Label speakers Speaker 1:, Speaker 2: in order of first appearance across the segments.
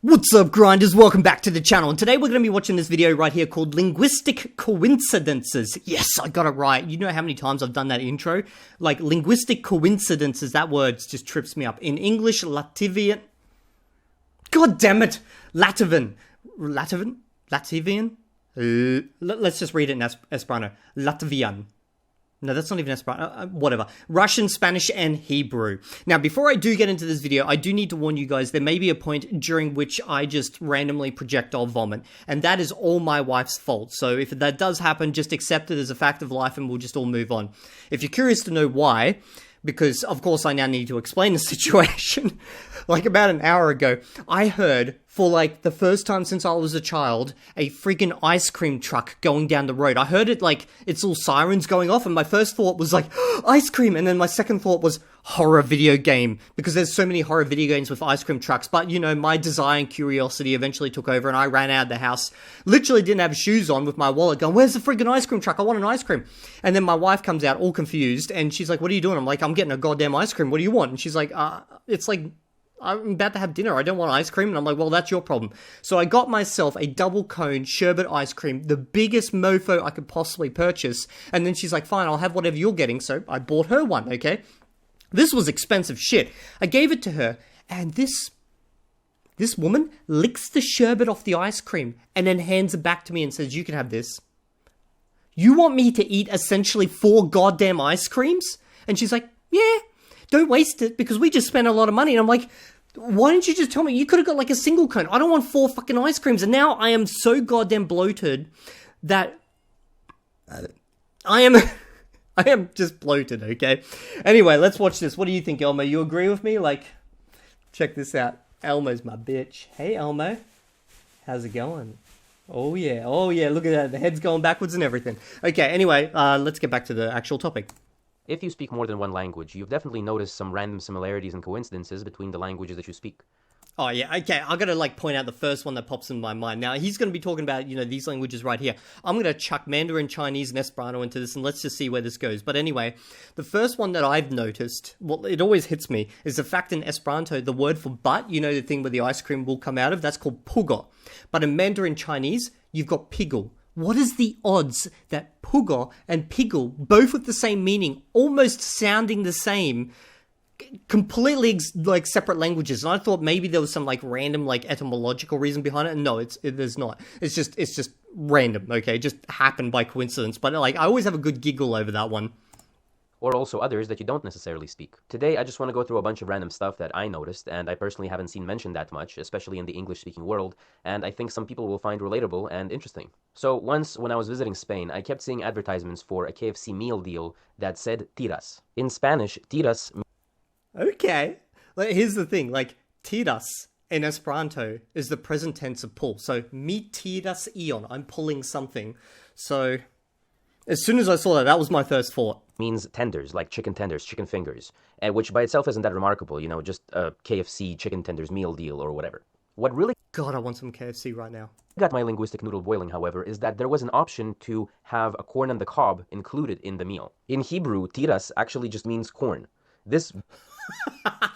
Speaker 1: What's up, grinders? Welcome back to the channel, and today we're going to be watching this video right here called Linguistic Coincidences. Yes, I got it right. You know how many times I've done that intro? Like, linguistic coincidences, that word just trips me up. In English, Latvian... God damn it! Latvian? Let's just read it in Esperanto. Latvian. No, that's not even Esperanto. Whatever. Russian, Spanish, and Hebrew. Now, before I do get into this video, I do need to warn you guys, there may be a point during which I just randomly projectile vomit. And that is all my wife's fault. So if that does happen, just accept it as a fact of life and we'll just all move on. If you're curious to know why, because of course I now need to explain the situation, like about an hour ago, I heard, for like the first time since I was a child, a freaking ice cream truck going down the road. I heard it like, it's all sirens going off, and my first thought was like, ice cream, and then my second thought was horror video game, because there's so many horror video games with ice cream trucks, but you know, my desire and curiosity eventually took over, and I ran out of the house, literally didn't have shoes on, with my wallet going, where's the freaking ice cream truck? I want an ice cream. And then my wife comes out all confused, and she's like, what are you doing? I'm like, I'm getting a goddamn ice cream, what do you want? And she's like, it's like, I'm about to have dinner, I don't want ice cream. And I'm like, well, that's your problem. So I got myself a double cone sherbet ice cream, the biggest mofo I could possibly purchase. And then she's like, fine, I'll have whatever you're getting. So I bought her one, okay? This was expensive shit. I gave it to her, and this woman licks the sherbet off the ice cream and then hands it back to me and says, you can have this. You want me to eat essentially 4 goddamn ice creams? And she's like, yeah. Don't waste it, because we just spent a lot of money. And I'm like, why didn't you just tell me? You could have got like a single cone. I don't want 4 fucking ice creams. And now I am so goddamn bloated that I am just bloated, okay? Anyway, let's watch this. What do you think, Elmo? You agree with me? Like, check this out. Elmo's my bitch. Hey, Elmo. How's it going? Oh, yeah. Look at that. The head's going backwards and everything. Okay, anyway, let's get back to the actual topic.
Speaker 2: If you speak more than one language, you've definitely noticed some random similarities and coincidences between the languages that you speak.
Speaker 1: Oh, yeah, okay, I gotta, like, point out the first one that pops in my mind. Now, he's gonna be talking about, you know, these languages right here. I'm gonna chuck Mandarin, Chinese, and Esperanto into this, and let's just see where this goes. But anyway, the first one that I've noticed, well, it always hits me, is the fact in Esperanto, the word for butt, you know, the thing where the ice cream will come out of, that's called pugo. But in Mandarin Chinese, you've got pigel. What is the odds that pugo and pigel, both with the same meaning, almost sounding the same, completely like separate languages? And I thought maybe there was some like random like etymological reason behind it. And no, there's not. It's just random. Okay, it just happened by coincidence. But like I always have a good giggle over that one.
Speaker 2: Or also others that you don't necessarily speak. Today, I just want to go through a bunch of random stuff that I noticed, and I personally haven't seen mentioned that much, especially in the English-speaking world, and I think some people will find relatable and interesting. So once, when I was visiting Spain, I kept seeing advertisements for a KFC meal deal that said tiras. In Spanish, tiras...
Speaker 1: Okay. Like, here's the thing, like, tiras in Esperanto is the present tense of pull. So, mi tiras ion, I'm pulling something. So, as soon as I saw that, that was my first thought.
Speaker 2: Means tenders, like chicken tenders, chicken fingers, which by itself isn't that remarkable, you know, just a KFC chicken tenders meal deal or whatever. What really
Speaker 1: God, I want some KFC right now.
Speaker 2: got my linguistic noodle boiling, however, is that there was an option to have a corn on the cob included in the meal. In Hebrew, tiras actually just means corn. This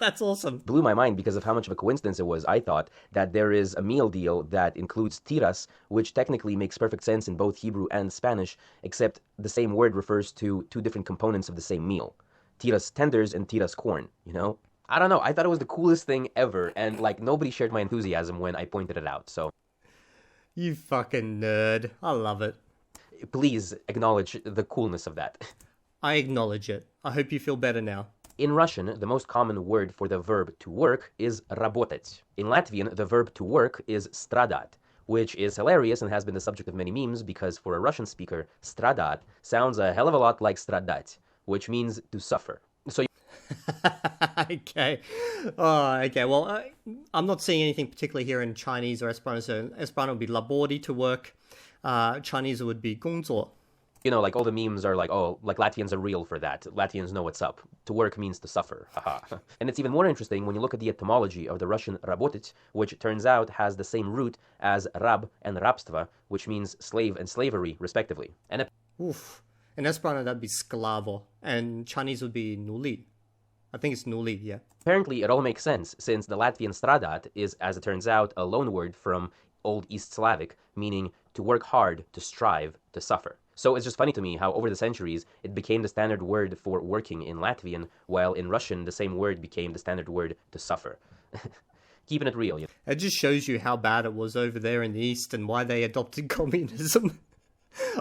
Speaker 1: That's awesome.
Speaker 2: Blew my mind because of how much of a coincidence it was. I thought that there is a meal deal that includes tiras, which technically makes perfect sense in both Hebrew and Spanish, except the same word refers to 2 different components of the same meal. Tiras tenders and tiras corn, you know? I don't know, I thought it was the coolest thing ever, and like nobody shared my enthusiasm when I pointed it out, so...
Speaker 1: You fucking nerd. I love it.
Speaker 2: Please acknowledge the coolness of that.
Speaker 1: I acknowledge it. I hope you feel better now.
Speaker 2: In Russian, the most common word for the verb to work is работать. In Latvian, the verb to work is stradat, which is hilarious and has been the subject of many memes because for a Russian speaker, stradat sounds a hell of a lot like stradать, which means to suffer. So
Speaker 1: Okay. Oh, okay. Well, I'm not seeing anything particularly here in Chinese or Esperanto. So Esperanto would be labori, to work. Chinese would be 工作.
Speaker 2: You know, like all the memes are like, oh, like Latvians are real for that. Latvians know what's up. To work means to suffer. Haha. And it's even more interesting when you look at the etymology of the Russian работать, which it turns out has the same root as rab and rabstvo, which means slave and slavery, respectively. And
Speaker 1: Oof. In Esperanto, that'd be sklavo. And Chinese would be nuli. I think it's nuli, yeah.
Speaker 2: Apparently, it all makes sense, since the Latvian stradat is, as it turns out, a loanword from Old East Slavic, meaning to work hard, to strive, to suffer. So it's just funny to me how over the centuries, it became the standard word for working in Latvian, while in Russian, the same word became the standard word to suffer. Keeping it real, you know?
Speaker 1: It just shows you how bad it was over there in the East and why they adopted communism.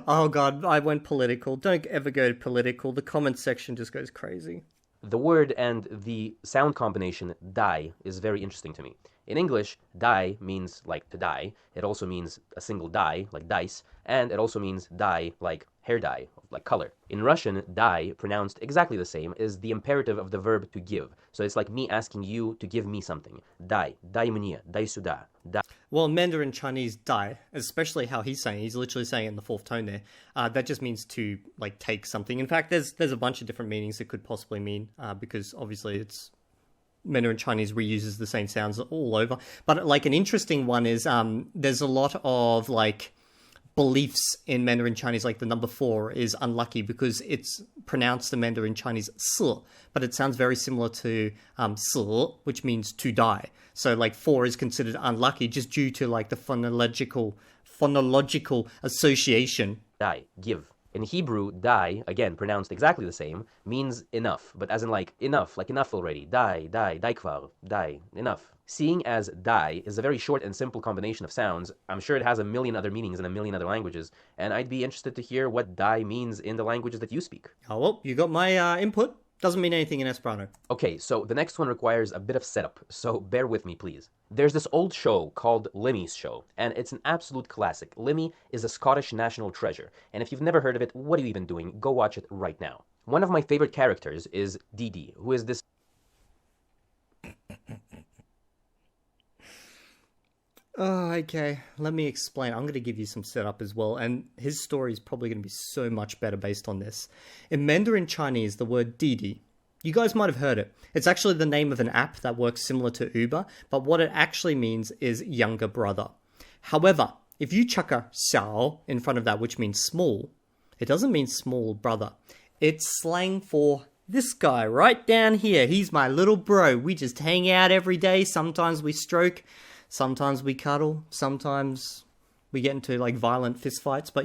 Speaker 1: Oh god, I went political. Don't ever go political. The comment section just goes crazy.
Speaker 2: The word and the sound combination die is very interesting to me. In English, die means like to die. It also means a single die, like dice, and it also means dye like hair dye, like color. In Russian, dye, pronounced exactly the same, is the imperative of the verb to give. So it's like me asking you to give me something. Дай мне, дай сюда, дай.
Speaker 1: Well, Mandarin Chinese dai, especially how he's saying, he's literally saying it in the fourth tone there. That just means to like take something. In fact, there's a bunch of different meanings it could possibly mean, because obviously it's Mandarin Chinese reuses the same sounds all over. But like an interesting one is there's a lot of like beliefs in Mandarin Chinese, like the number 4 is unlucky because it's pronounced in Mandarin Chinese si, but it sounds very similar to si, which means to die. So like 4 is considered unlucky just due to like the phonological association.
Speaker 2: Die, give. In Hebrew, die, again, pronounced exactly the same, means enough, but as in like enough already. Die, kvar, die, enough. Seeing as die is a very short and simple combination of sounds, I'm sure it has a million other meanings in a million other languages, and I'd be interested to hear what die means in the languages that you speak.
Speaker 1: Oh, well, you got my input. Doesn't mean anything in Esperanto.
Speaker 2: Okay, so the next one requires a bit of setup, so bear with me, please. There's this old show called Limmy's Show, and it's an absolute classic. Limmy is a Scottish national treasure, and if you've never heard of it, what are you even doing? Go watch it right now. One of my favorite characters is Dee Dee, who is this...
Speaker 1: Oh, okay. Let me explain. I'm going to give you some setup as well, and his story is probably going to be so much better based on this. In Mandarin Chinese, the word Didi, you guys might have heard it. It's actually the name of an app that works similar to Uber, but what it actually means is younger brother. However, if you chuck a xiao in front of that, which means small, it doesn't mean small brother. It's slang for this guy right down here. He's my little bro. We just hang out every day. Sometimes we stroke. Sometimes we cuddle, sometimes we get into like violent fist fights, but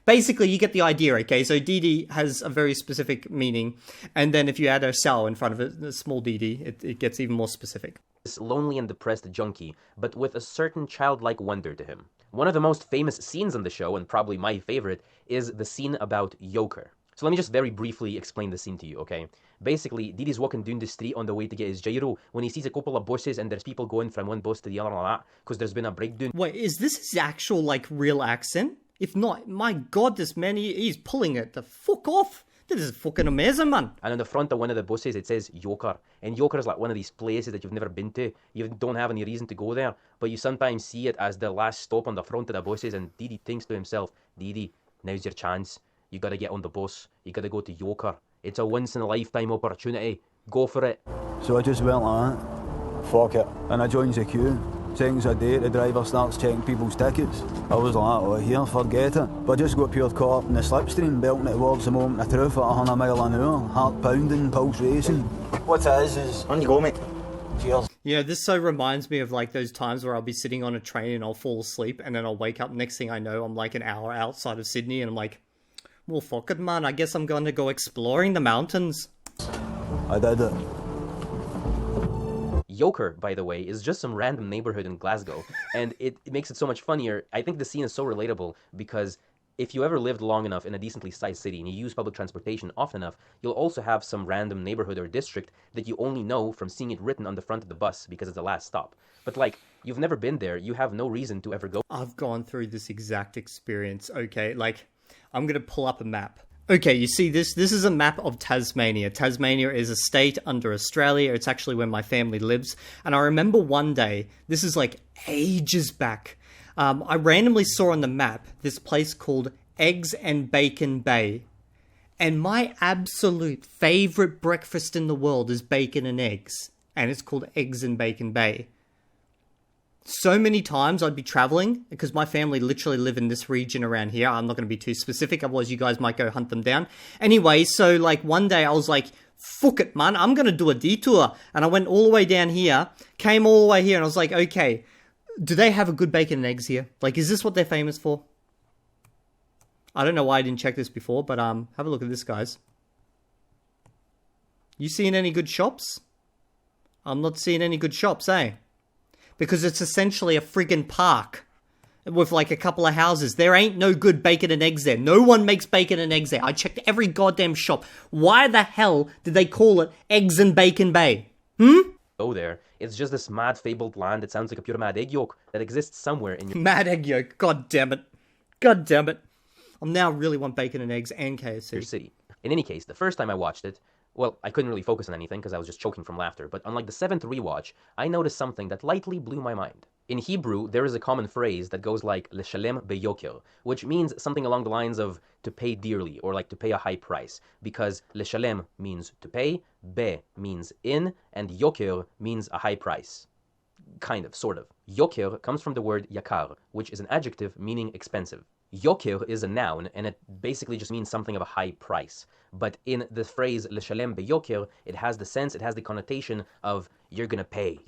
Speaker 1: basically you get the idea, okay? So Didi has a very specific meaning, and then if you add a Sao in front of it, a small Didi, it gets even more specific.
Speaker 2: This lonely and depressed junkie, but with a certain childlike wonder to him. One of the most famous scenes on the show, and probably my favorite, is the scene about Yoker. So let me just very briefly explain the scene to you, okay? Basically, Didi's walking down the street on the way to get his gyro when he sees a couple of buses and there's people going from one bus to the other like that because there's been a breakdown.
Speaker 1: Wait, is this his actual, like, real accent? If not, my god, this man, he's pulling it the fuck off. This is fucking amazing, man.
Speaker 2: And on the front of one of the buses, it says Yoker. And Yoker is like one of these places that you've never been to. You don't have any reason to go there, but you sometimes see it as the last stop on the front of the buses, and Didi thinks to himself, Didi, now's your chance. You gotta get on the bus. You gotta go to Yoker. It's a once-in-a-lifetime opportunity. Go for it.
Speaker 3: So I just went like that. Fuck it. And I joins the queue. Seconds a day, the driver starts checking people's tickets. I was like, oh, here, forget it. But I just got pure caught up in the slipstream, belting it towards the moment of truth at 100 mile an hour. Heart pounding, pulse racing. What it is on you go, mate. Cheers.
Speaker 1: Yeah, this so reminds me of like those times where I'll be sitting on a train and I'll fall asleep and then I'll wake up. Next thing I know, I'm like an hour outside of Sydney and I'm like, well, fuck it, man. I guess I'm going to go exploring the mountains.
Speaker 3: I did it.
Speaker 2: Yoker, by the way, is just some random neighborhood in Glasgow, and it makes it so much funnier. I think the scene is so relatable because if you ever lived long enough in a decently sized city and you use public transportation often enough, you'll also have some random neighborhood or district that you only know from seeing it written on the front of the bus because it's the last stop. But like, you've never been there, you have no reason to ever go.
Speaker 1: I've gone through this exact experience, okay? Like, I'm going to pull up a map. Okay, you see this? This is a map of Tasmania. Tasmania is a state under Australia. It's actually where my family lives. And I remember one day, this is like ages back, I randomly saw on the map this place called Eggs and Bacon Bay. And my absolute favorite breakfast in the world is bacon and eggs. And it's called Eggs and Bacon Bay. So many times I'd be traveling because my family literally live in this region around here. I'm not going to be too specific, otherwise you guys might go hunt them down. Anyway, so like one day I was like, fuck it, man, I'm gonna do a detour. And I went all the way down here, came all the way here, and I was like, okay, do they have a good bacon and eggs here? Like, is this what they're famous for? I don't know why I didn't check this before, but have a look at this, guys. You seeing any good shops? I'm not seeing any good shops, eh? Because it's essentially a friggin' park with like a couple of houses. There ain't no good bacon and eggs there. No one makes bacon and eggs there. I checked every goddamn shop. Why the hell did they call it Eggs and Bacon Bay?
Speaker 2: Go there. It's just this mad fabled land that sounds like a pure mad egg yolk that exists somewhere in your
Speaker 1: Mad egg yolk. God damn it. God damn it. I now really want bacon and eggs and KFC.
Speaker 2: city. In any case, the first time I watched it, well, I couldn't really focus on anything because I was just choking from laughter, but on like the 7th rewatch, I noticed something that lightly blew my mind. In Hebrew, there is a common phrase that goes like "leshalem beyoker," which means something along the lines of to pay dearly or like to pay a high price, because leshalem means to pay, be means in, and yoker means a high price. Kind of, sort of. Yoker comes from the word yakar, which is an adjective meaning expensive. Yoker is a noun, and it basically just means something of a high price. But in the phrase "leshalem beyoker," it has the connotation of you're gonna pay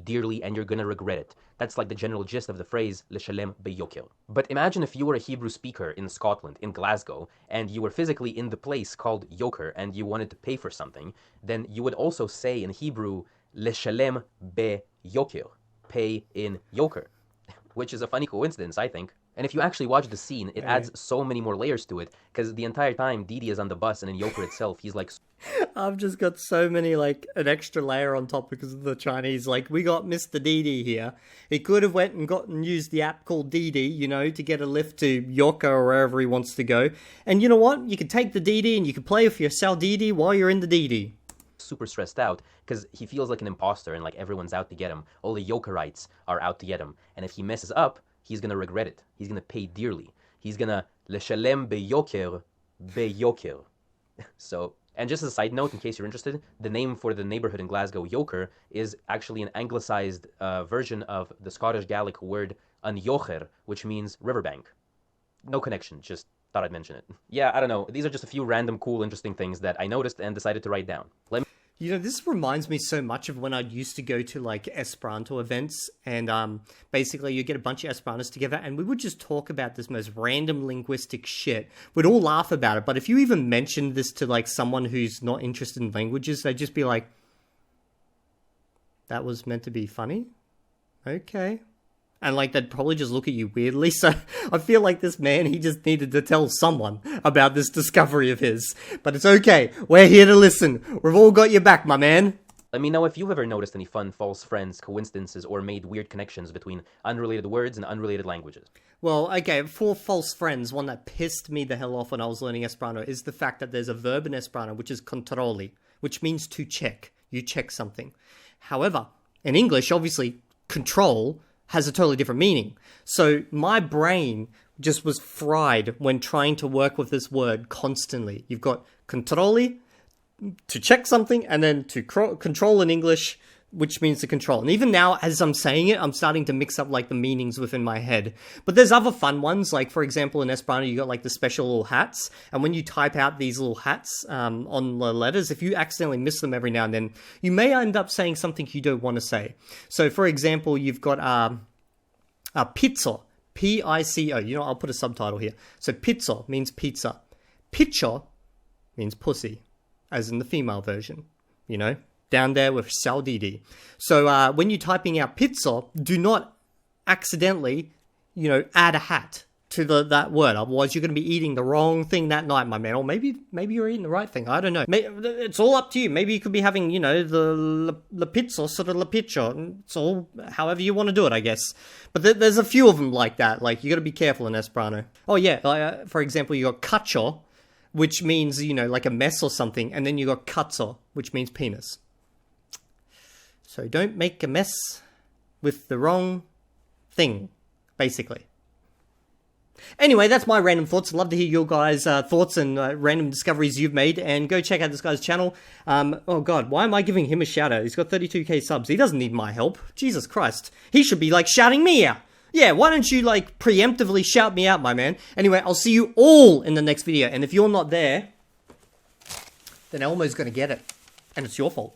Speaker 2: dearly, and you're gonna regret it. That's like the general gist of the phrase "leshalem beyoker." But imagine if you were a Hebrew speaker in Scotland, in Glasgow, and you were physically in the place called Yoker, and you wanted to pay for something, then you would also say in Hebrew "leshalem beyoker," pay in Yoker, which is a funny coincidence, I think. And if you actually watch the scene, it adds so many more layers to it, because the entire time Didi is on the bus, and in Yoker itself, he's like...
Speaker 1: I've just got so many, like, an extra layer on top because of the Chinese. Like, we got Mr. Didi here. He could have went and used the app called Didi, you know, to get a lift to Yoker or wherever he wants to go. And you know what? You can take the Didi and you can play with your Sal Didi while you're in the Didi.
Speaker 2: Super stressed out because he feels like an imposter and like everyone's out to get him. All the Yokerites are out to get him. And if he messes up, he's going to regret it. He's going to pay dearly. He's going to leshalem beyoker. So, and just as a side note, in case you're interested, the name for the neighborhood in Glasgow, Yoker, is actually an anglicized version of the Scottish Gaelic word an yocher, which means riverbank. No connection, just thought I'd mention it. Yeah, I don't know. These are just a few random, cool, interesting things that I noticed and decided to write down.
Speaker 1: You know, this reminds me so much of when I used to go to, like, Esperanto events, and basically you get a bunch of Esperantos together, and we would just talk about this most random linguistic shit. We'd all laugh about it, but if you even mentioned this to, like, someone who's not interested in languages, they'd just be like, that was meant to be funny? Okay. And, like, they'd probably just look at you weirdly. So I feel like this man, he just needed to tell someone about this discovery of his. But it's okay. We're here to listen. We've all got your back, my man.
Speaker 2: Let me know if you've ever noticed any fun false friends, coincidences, or made weird connections between unrelated words and unrelated languages.
Speaker 1: Well, okay, for false friends, one that pissed me the hell off when I was learning Esperanto is the fact that there's a verb in Esperanto, which is controli, which means to check. You check something. However, in English, obviously, control has a totally different meaning. So my brain just was fried when trying to work with this word constantly. You've got controlli, to check something, and then to control in English, which means to control. And even now, as I'm saying it, I'm starting to mix up, like, the meanings within my head. But there's other fun ones, like, for example, in Esperanto, you got, like, the special little hats, and when you type out these little hats on the letters, if you accidentally miss them every now and then, you may end up saying something you don't want to say. So, for example, you've got pizza, P-I-C-O. You know, I'll put a subtitle here. So, pizza means pizza. Picture means pussy, as in the female version, you know? Down there with Saudidi. So when you're typing out pizza, do not accidentally, you know, add a hat to that word. Otherwise, you're going to be eating the wrong thing that night, my man. Or maybe you're eating the right thing. I don't know. It's all up to you. Maybe you could be having, you know, the pizza, sort of la pizza. It's all however you want to do it, I guess. But there's a few of them like that. Like, you got to be careful in Esperanto. Oh, yeah. For example, you got kacho, which means, you know, like a mess or something. And then you got katso, which means penis. So don't make a mess with the wrong thing, basically. Anyway, that's my random thoughts. I'd love to hear your guys' thoughts and random discoveries you've made. And go check out this guy's channel. Oh, God, why am I giving him a shout out? He's got 32k subs. He doesn't need my help. Jesus Christ. He should be, like, shouting me out. Yeah, why don't you, like, preemptively shout me out, my man? Anyway, I'll see you all in the next video. And if you're not there, then Elmo's going to get it. And it's your fault.